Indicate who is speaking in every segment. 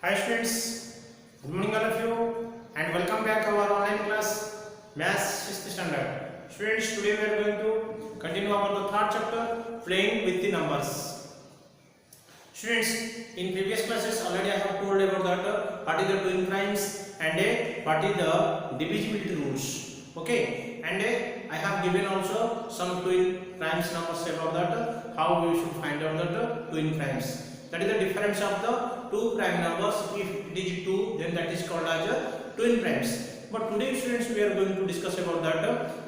Speaker 1: Hi students, good morning all of you and welcome back to our online class Maths 6th standard. Students, today we are going to continue about the third chapter playing with the numbers. Students, in previous classes already I have told about that what is the twin primes and what is the divisibility rules. Okay, and I have given also some twin primes numbers about that how we should find out that twin primes. That is the difference of the two prime numbers. If it is 2, then that is called as a twin primes. But today students we are going to discuss about that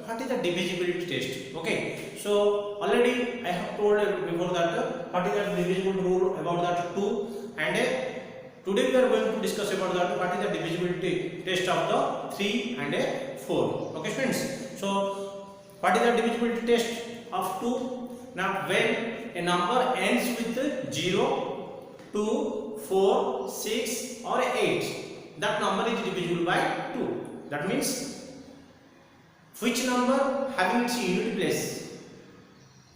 Speaker 1: what is the divisibility test. Okay, so already I have told before that what is the divisibility rule about that 2, and today we are going to discuss about that what is the divisibility test of the 3 and 4. Okay students, so what is the divisibility test of 2? Now when a number ends with 0, 2, 4, 6 or 8, that number is divisible by 2. That means which number having its unit place,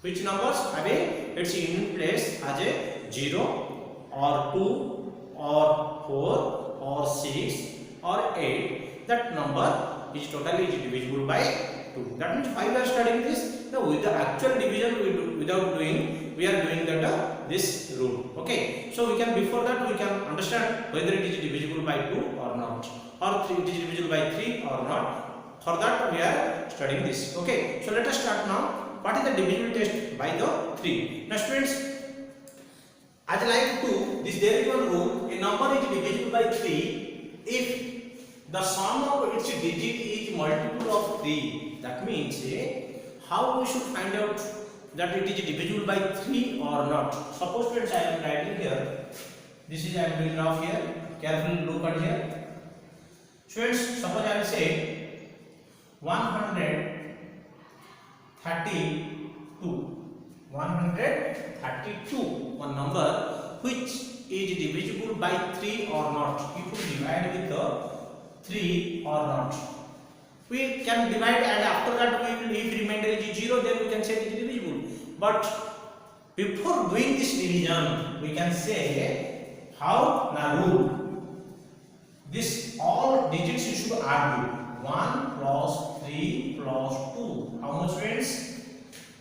Speaker 1: which numbers having its unit place as a 0 or 2 or 4 or 6 or 8, that number is totally divisible by 2. That means why we are studying this? Now with the actual division without doing, we are doing that this rule. Okay, so we can, before that we can understand whether it is divisible by 2 or not, or it is divisible by 3 or not. For that we are studying this. Okay, so let us start now. What is the divisibility test by the 3? Now students, as like 2, there is one rule: a number is divisible by 3 if the sum of its digit is multiple of 3. That means how we should find out that it is divisible by 3 or not. Suppose friends, I am writing here. This is I am doing graph here. Carefully look at here. Students, suppose I will say 132. 132, one number which is divisible by 3 or not. You could divide with the 3 or not. We can divide, and after that we will, if remainder is 0, then we can say it is divisible. But before doing this division, we can say how now rule. This all digits you should add to 1 plus 3 plus 2. How much friends?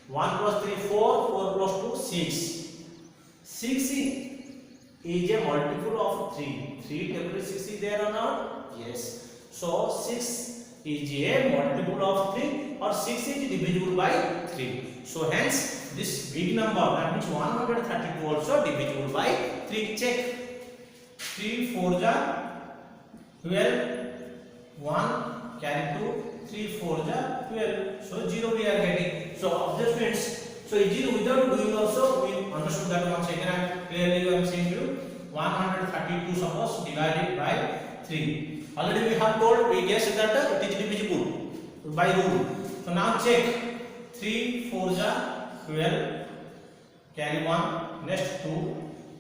Speaker 1: 1 plus 3 4, 4 plus 2 6. 6 is a multiple of 3. 3 definitely 6 is there or not? Yes. So 6 is a multiple of 3, or 6 is divisible by 3. So hence this big number, that means 132 also divisible by 3. Check. 3 4 ja 12, 1 carry 2, 3 4 ja 12. So 0 we are getting. So adjustments. So 0 without doing also we understood that once again. Clearly I am saying you 132 suppose divided by 3. Already we have told, we guessed that it is divisible by rule. So now check. 3 4 ja 12, carry 1, next 2,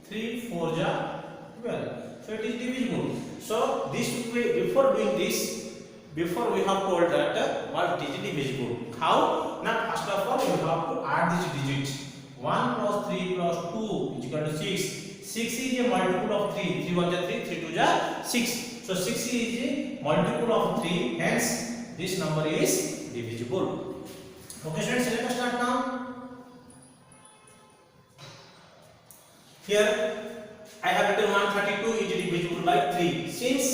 Speaker 1: 3 4 ja 12. So it is divisible. So this way, before doing this, before we have told that what is divisible. How? Now first of all you have to add this digit. 1 plus 3 plus 2 is equal to 6. 6 is a multiple of 3. 3 1 ja 3, 3 2 ja 6. So 6 is a multiple of 3, hence this number is divisible. Okay students, let us start now. Here I have written 132 is divisible by 3. Since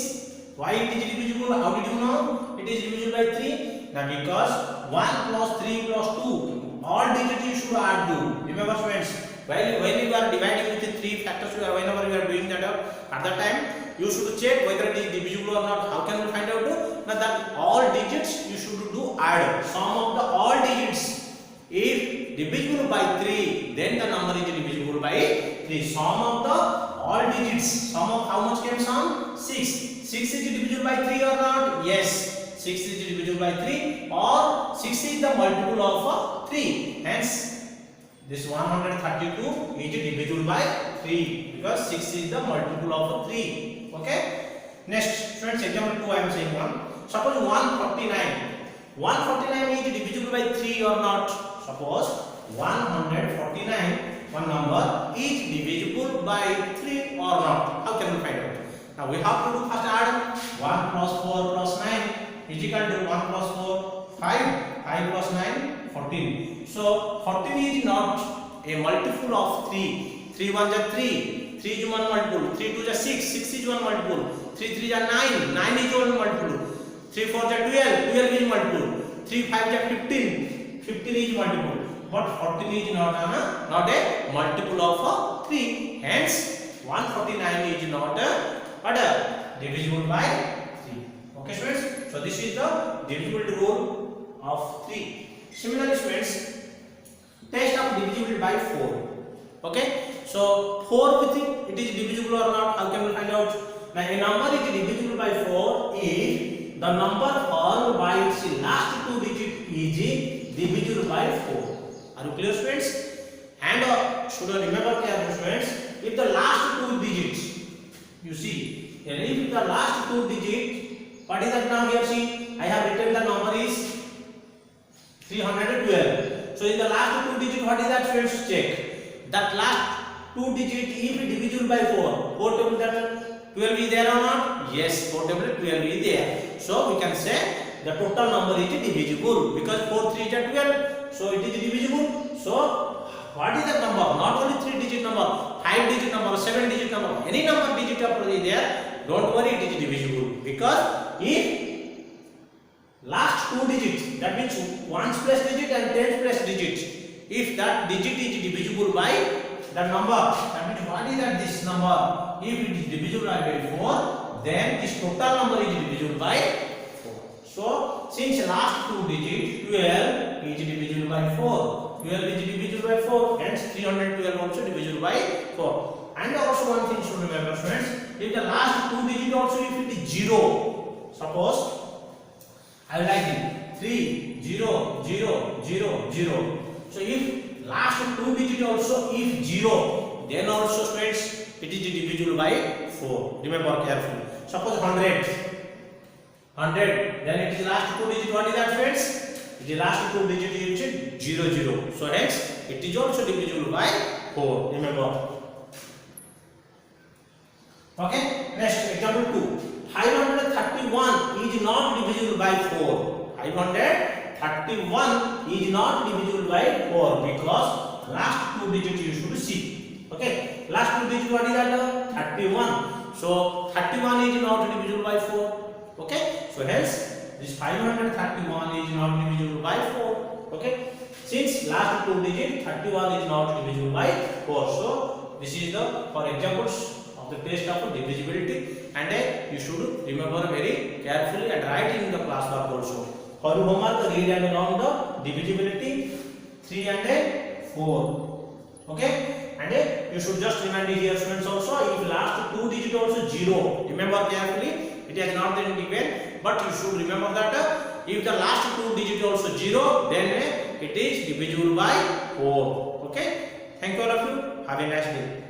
Speaker 1: why it is divisible? How did you know it is divisible by 3? Now because 1 plus 3 plus 2, all digits you should add to. Remember students, when you are dividing with the 3 factors, whenever you are doing that at that time, you should check whether it is divisible or not. How can we find out? Now that all digits you should do add. Sum of the all digits. If divisible by 3, then the number is divisible by 3. Sum of the all digits. Sum of how much can sum? 6. 6 is divisible by 3 or not? Yes. 6 is divisible by 3, or 6 is the multiple of 3. Hence this 132 is divisible by 3 because 6 is the multiple of 3. Okay. Next, students, example 2 I am saying one. Suppose 149. 149 is divisible by 3 or not? Suppose 149, one number, is divisible by 3 or not. How can we find out? Now we have to do first add 1 plus 4 plus 9 is equal to 1 plus 4 5, 5 plus 9 14. So 14 is not a multiple of 3. 3 1 is 3, 3 is 1 multiple, 3 2 is 6, 6 is 1 multiple, 3 3 is 9, 9 is 1 multiple, 3 4 is 12, 12 is multiple, 3 5 is 15, 15 is multiple. But 14 is not a multiple of 3. Hence 149 is not divisible by 3. Okay students, so this is the divisibility rule of 3. Similarly students, test of divisibility by 4. Okay, so 4 with it is divisible or not, how can we find out? Now a number is divisible by 4 if the number followed by its last 2 digits is divisible by 4. Are you clear students? And should remember carefully students, if the last 2 digits, you see, if the last 2 digits, what is that now here? See, I have written the number is 312. So in the last 2 digits, what is that students? Check. That last 2 digits, if divisible by 4, 4 table that 12 is there or not? Yes, 4 table 12 is there. So we can say the total number is divisible because 4 3 is 12. So it is divisible. So what is that number? Not only 3 digit number, 5 digit number, 7 digit number, any number digit number is there. Don't worry, it is divisible because if last 2 digits, that means 1's place digit and 10's place digit, if that digit is divisible by that number, that means what is that this number? If it is divisible by 4, then this total number is divisible by 4. So since last 2 digits 12 is divisible by 4, 12 is divisible by 4, hence 312 also divisible by 4. And also one thing should remember students, if the last 2 digit also if it is 0, suppose I will write it 3 0 0 0 0. So if last 2 digit also if 0, then also students it is divisible by 4. Remember carefully. Suppose 100, then it is last 2 digit, what is that students? It is last 2 digit is 0 0. So hence it is also divisible by 4. Remember. Okay, next example 2. 531 is not divisible by 4. 531 is not divisible by 4 because last 2 digits you should see. Okay, last 2 digits what is that? 31. So 31 is not divisible by 4. Okay, so hence this 531 is not divisible by 4. Okay, since last 2 digits 31 is not divisible by 4. So this is the for examples of the test of divisibility, and you should remember very carefully and write in the class work also. For your homework, read and learn the divisibility 3 and 4. Okay, and you should just remember here students also, if last 2 digit also 0, remember carefully, it has not been given, but you should remember that if the last 2 digit also 0, then it is divisible by 4. Okay, thank you all of you, have a nice day.